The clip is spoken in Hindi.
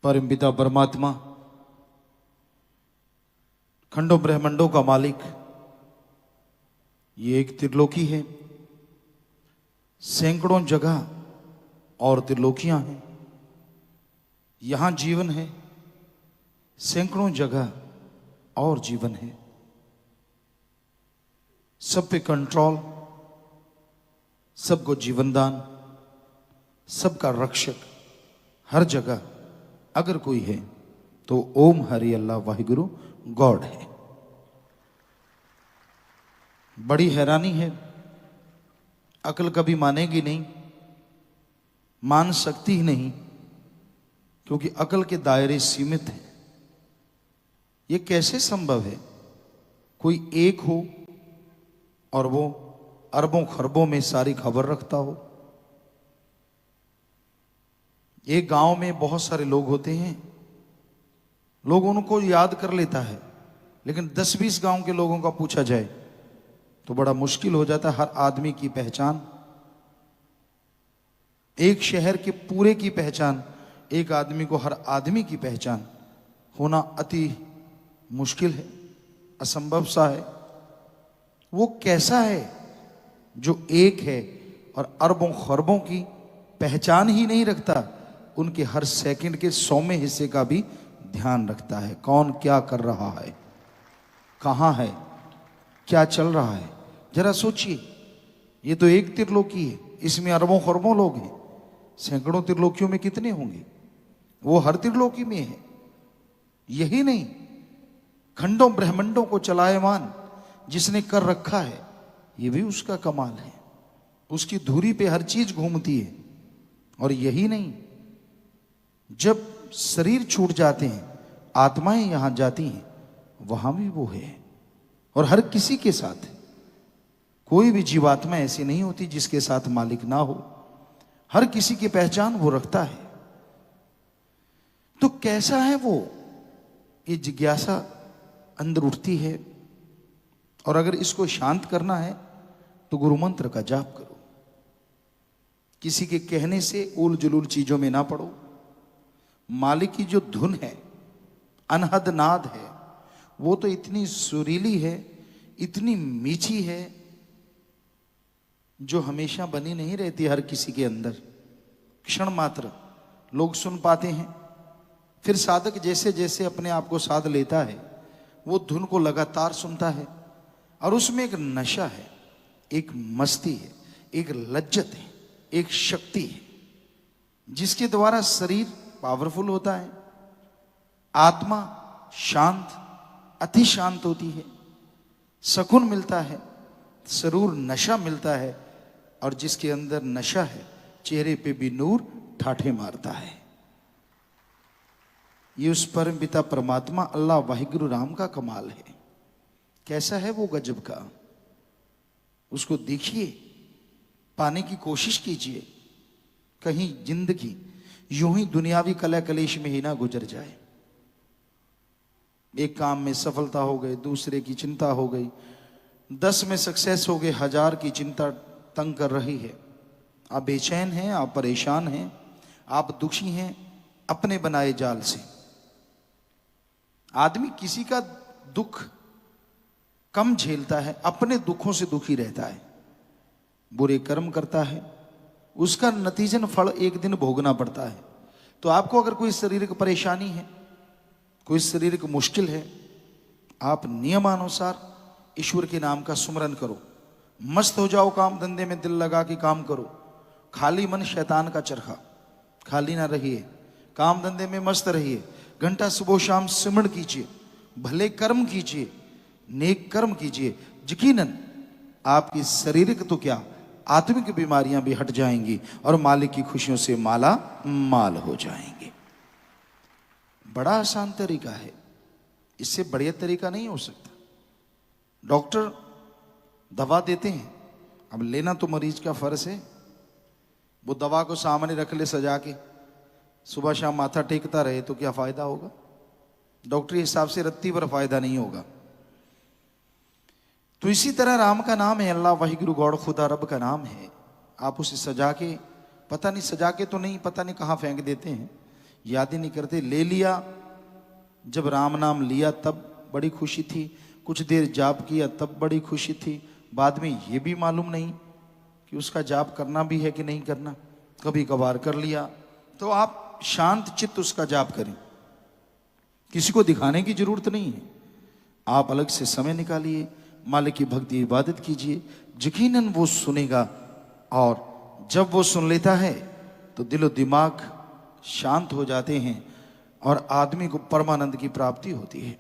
परम पिता परमात्मा, खंडों ब्रह्मंडों का मालिक, ये एक त्रिलोकी है। सैकड़ों जगह और त्रिलोकियां हैं। यहां जीवन है, सैकड़ों जगह और जीवन है। सब पे कंट्रोल, सबको जीवन दान, सबका रक्षक हर जगह अगर कोई है तो ओम हरि अल्लाह वाहिगुरु गॉड है। बड़ी हैरानी है, अकल कभी मानेगी नहीं, मान सकती ही नहीं, क्योंकि अकल के दायरे सीमित हैं। ये कैसे संभव है कोई एक हो और वो अरबों खरबों में सारी खबर रखता हो। एक गांव में बहुत सारे लोग होते हैं, लोग उनको याद कर लेता है, लेकिन 10-20 गांव के लोगों का पूछा जाए तो बड़ा मुश्किल हो जाता है हर आदमी की पहचान। एक शहर के पूरे की पहचान, एक आदमी को हर आदमी की पहचान होना अति मुश्किल है, असंभव सा है। वो कैसा है जो एक है और अरबों खरबों की पहचान ही नहीं रखता, उनके हर सेकंड के 100वें हिस्से का भी ध्यान रखता है। कौन क्या कर रहा है, कहां है, क्या चल रहा है। जरा सोचिए, ये तो एक त्रिलोकी है, इसमें अरबों खरबों लोग हैं। सैकड़ों त्रिलोकियों में कितने होंगे, वो हर त्रिलोकी में है। यही नहीं, खंडों ब्रह्मंडों को चलायमान जिसने कर रखा है, ये भी उसका कमाल है। उसकी धुरी पे हर चीज घूमती है। और यही नहीं, जब शरीर छूट जाते हैं, आत्माएं यहां जाती हैं, वहां भी वो है। और हर किसी के साथ, कोई भी जीवात्मा ऐसी नहीं होती जिसके साथ मालिक ना हो। हर किसी की पहचान वो रखता है। तो कैसा है वो, ये जिज्ञासा अंदर उठती है। और अगर इसको शांत करना है तो गुरु मंत्र का जाप करो। किसी के कहने से उल जुलूल चीजों में ना पड़ो। मालिक की जो धुन है, अनहद नाद है, वो तो इतनी सुरीली है, इतनी मीठी है, जो हमेशा बनी नहीं रहती हर किसी के अंदर। क्षण मात्र लोग सुन पाते हैं, फिर साधक जैसे जैसे अपने आप को साध लेता है, वो धुन को लगातार सुनता है। और उसमें एक नशा है, एक मस्ती है, एक लज्जत है, एक शक्ति है, जिसके द्वारा शरीर पावरफुल होता है, आत्मा शांत, अति शांत होती है, सुकून मिलता है, जरूर नशा मिलता है। और जिसके अंदर नशा है, चेहरे पे भी नूर ठाठे मारता है। ये उस परम पिता परमात्मा अल्लाह वाहिगुरु राम का कमाल है। कैसा है वो गजब का, उसको देखिए, पाने की कोशिश कीजिए। कहीं जिंदगी यूं ही दुनियावी कला कलेश में ही ना गुजर जाए। एक काम में सफलता हो गई, दूसरे की चिंता हो गई, 10 में सक्सेस हो गए, 1000 की चिंता तंग कर रही है। आप बेचैन हैं, आप परेशान हैं, आप दुखी हैं अपने बनाए जाल से। आदमी किसी का दुख कम झेलता है, अपने दुखों से दुखी रहता है। बुरे कर्म करता है, उसका नतीजन फल एक दिन भोगना पड़ता है। तो आपको अगर कोई शारीरिक परेशानी है, कोई शारीरिक मुश्किल है, आप नियमानुसार ईश्वर के नाम का सुमरन करो। मस्त हो जाओ, काम धंधे में दिल लगा के काम करो। खाली मन शैतान का चरखा, खाली ना रहिए, काम धंधे में मस्त रहिए। घंटा सुबह शाम सिमरण कीजिए, भले कर्म कीजिए, नेक कर्म कीजिए। यकीनन आपकी शारीरिक तो क्या, आत्मिक बीमारियां भी हट जाएंगी और मालिक की खुशियों से माला माल हो जाएंगे। बड़ा आसान तरीका है, इससे बढ़िया तरीका नहीं हो सकता। डॉक्टर दवा देते हैं, अब लेना तो मरीज का फर्ज है। वो दवा को सामने रख ले सजा के, सुबह शाम माथा टेकता रहे तो क्या फायदा होगा। डॉक्टरी हिसाब से रत्ती पर फायदा नहीं होगा। तो इसी तरह राम का नाम है, अल्लाह वाहिगुरु गॉड, खुदा रब का नाम है। आप उसे सजा के, पता नहीं सजा के तो नहीं, पता नहीं कहाँ फेंक देते हैं, याद ही नहीं करते। ले लिया, जब राम नाम लिया तब बड़ी खुशी थी, कुछ देर जाप किया तब बड़ी खुशी थी, बाद में ये भी मालूम नहीं कि उसका जाप करना भी है कि नहीं करना, कभी कभार कर लिया। तो आप शांत चित्त उसका जाप करें, किसी को दिखाने की जरूरत नहीं है। आप अलग से समय निकालिए, मालिक की भक्ति इबादत कीजिए, यकीनन वो सुनेगा। और जब वो सुन लेता है तो दिलो दिमाग शांत हो जाते हैं और आदमी को परमानंद की प्राप्ति होती है।